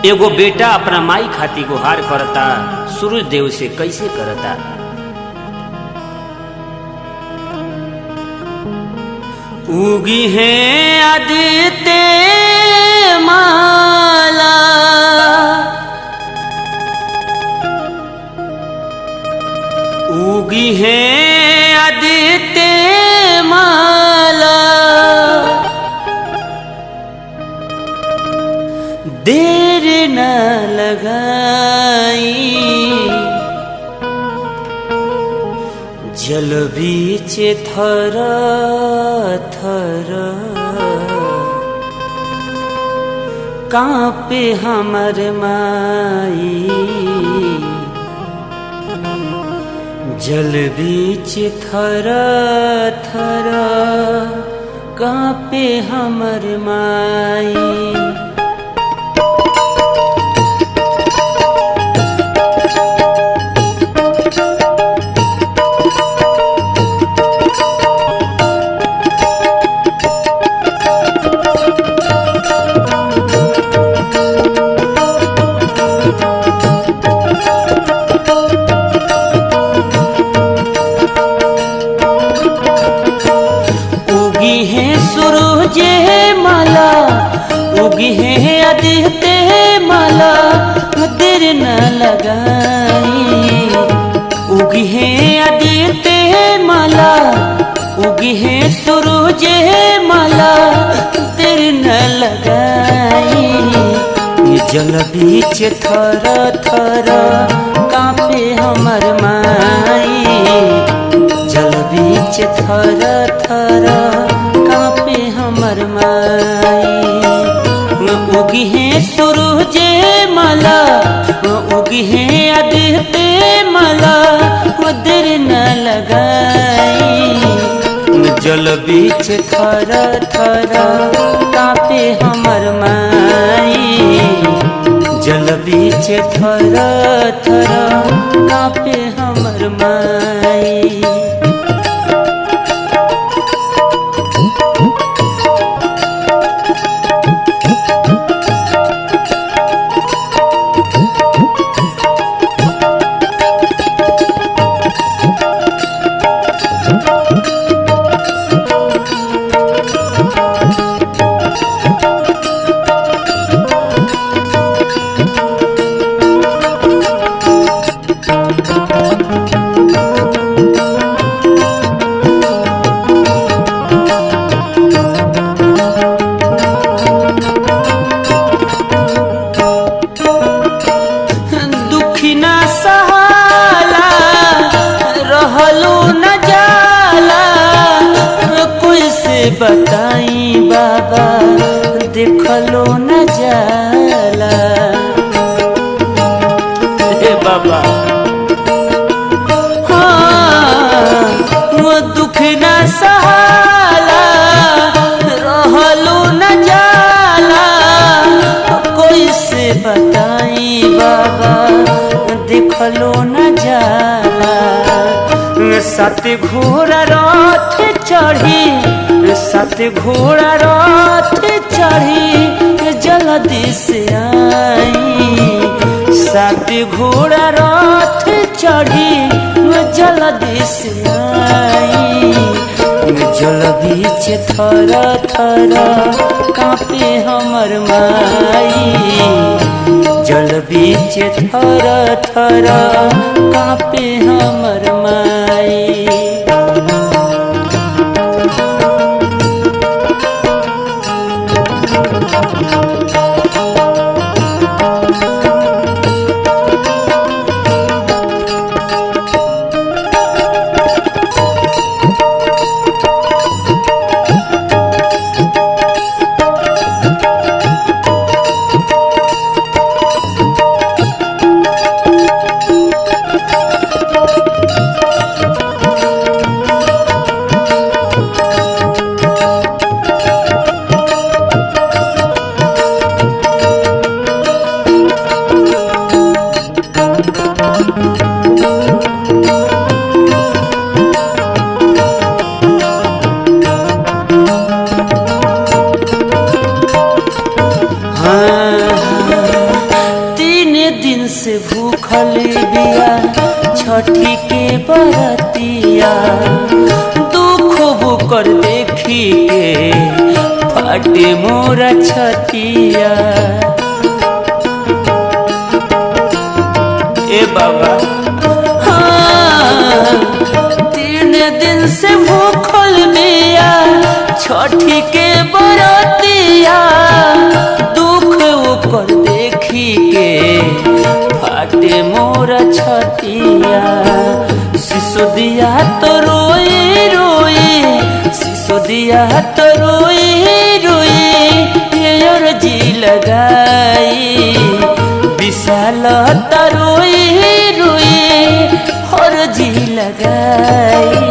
एगो बेटा अपना माई खाती गुहार करता, सूरज देव से कैसे करता। उगी है आदित्य माला, उगी है आदित्य माला, देर न लगाई जल बीच थर थर कांपे हमर माई, जल बीच थर थर कांपे हमर माई। उगी है आदित्य माला, देर न लगाई। उगी है आदित्य माला, उगी है सूरज माला, देर न लगाई। ये जल बीच थर थर कांपे हमर माई, जल बीच थर थर कांपे हमर माई। उगी है सूरज माला, उगी है आदित्य माला, देर न लगाई। जल बीच थर थर कांपे हमर माई, जल बीच थर थर कांपे हमर माई। बताई बाबा देखलो न जाला, हे बाबा हाँ वो दुख न सहाला, रहलो न जाला। कोई से बताई बाबा देखलो न जाला। सात घोड़ा रथ चढ़ी, सात घोड़ा रथ चढ़ी जल्दी से आई। सात घोड़ा रथ चढ़ी जल्दी से आई। जल बीच थर थर कांपे हमर माई, जल बीच थर थर कांपे हमर माई। छठी के बरतिया दुख बुकर देखी के फाटे मोरा छतिया। ए बाबा हाँ, 3 दिन से भूखल बिया छठी के बरतिया दुख ओकर देखी के फाटे मोरा छतिया। सिसोदिया तो रोई रोई, सिसोदिया तो रोई रोई ये जी लगाई। विशाल तो रोई रोई हर जी लगाई।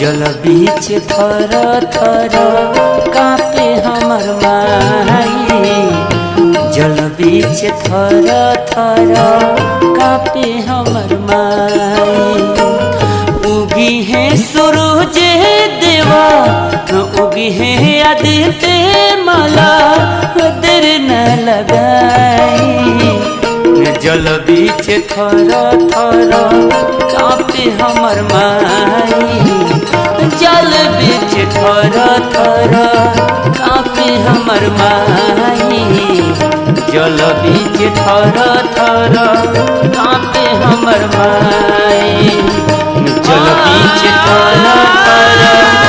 जल बीच थर थर कांपे हमर माई, जल बीच थर थर कांपे हमर माई। उगी है सूरज देवा, उगी है आदित्य माला, देर न लगाई। जल बीच थर थर कांपे हमर माई, जल बीच थर थर कांपे हमर माई। जल बीच थर थर कांपे हमर माई, जल बीच थर थर